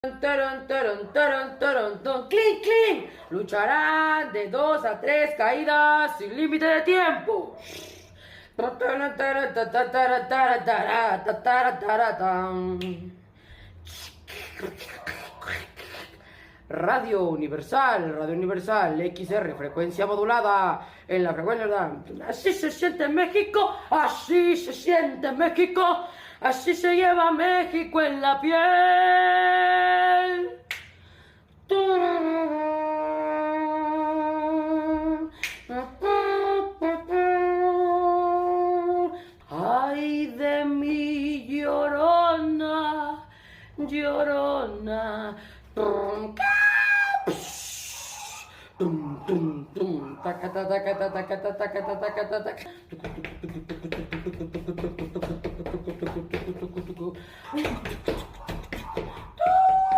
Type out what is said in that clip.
Taran, taran, taran, taran, ton, clink, clink. Lucharán de 2 a 3 caídas sin límite de tiempo. Radio Universal, XR, frecuencia modulada, en la frecuencia. Así se siente México, así se siente México, así se lleva México en la piel. Ay de mi llorona, llorona. Tum, tum, tum, tacata, tacata, tacata, tacata, tacata, tacata.